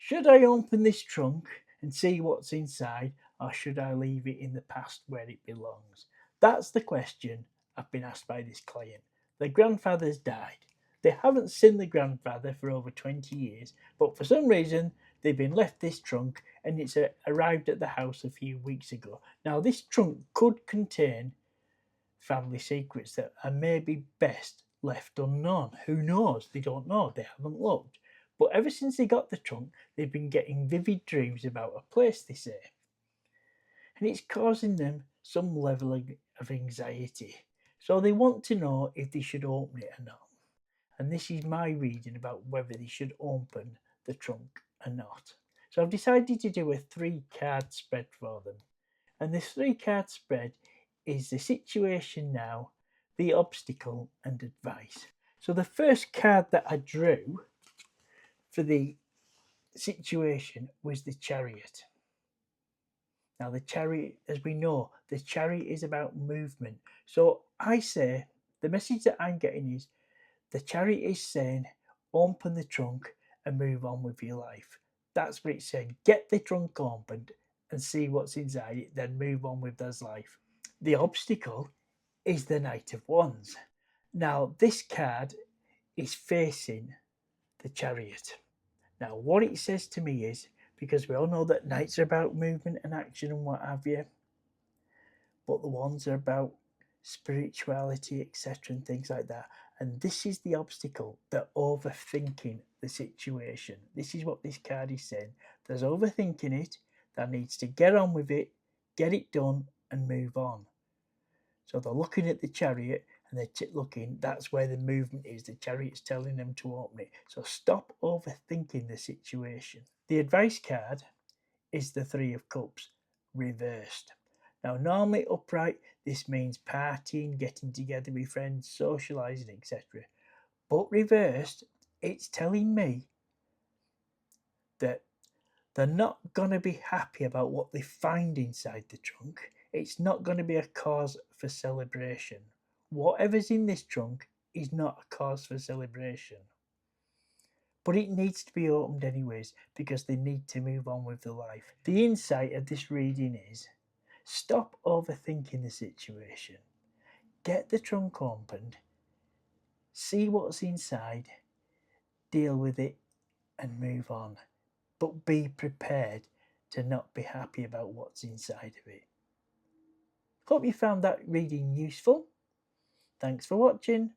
Should I open this trunk and see what's inside, or should I leave it in the past where it belongs? That's the question I've been asked by this client. Their grandfather's died. They haven't seen the grandfather for over 20 years, but for some reason they've been left this trunk and it's arrived at the house a few weeks ago. Now, this trunk could contain family secrets that are maybe best left unknown. Who knows? They don't know. They haven't looked. But ever since they got the trunk, they've been getting vivid dreams about a place, they say. And it's causing them some level of anxiety. So they want to know if they should open it or not. And this is my reading about whether they should open the trunk or not. So I've decided to do a 3 card spread for them. And this 3 card spread is the situation now, the obstacle, and advice. So the first card that I drew for the situation was the Chariot. Now, the Chariot, as we know, the Chariot is about movement. So I say the message that I'm getting is the Chariot is saying, open the trunk and move on with your life. That's what it's saying. Get the trunk opened and see what's inside it, then move on with their life. The obstacle is the Knight of Wands. Now, this card is facing the Chariot. Now, what it says to me is, because we all know that knights are about movement and action and what have you, but the wands are about spirituality, etc., and things like that. And this is the obstacle, the overthinking the situation. This is what this card is saying. There's overthinking it, that needs to get on with it, get it done, and move on. So they're looking at the Chariot and they're looking, that's where the movement is. The Chariot's telling them to open it. So stop overthinking the situation. The advice card is the Three of Cups reversed. Now, normally upright, this means partying, getting together with friends, socialising, etc. But reversed, it's telling me that they're not going to be happy about what they find inside the trunk. It's not going to be a cause for celebration. Whatever's in this trunk is not a cause for celebration. But it needs to be opened anyways because they need to move on with their life. The insight of this reading is stop overthinking the situation. Get the trunk opened, see what's inside, deal with it, and move on. But be prepared to not be happy about what's inside of it. Hope you found that reading useful. Thanks for watching.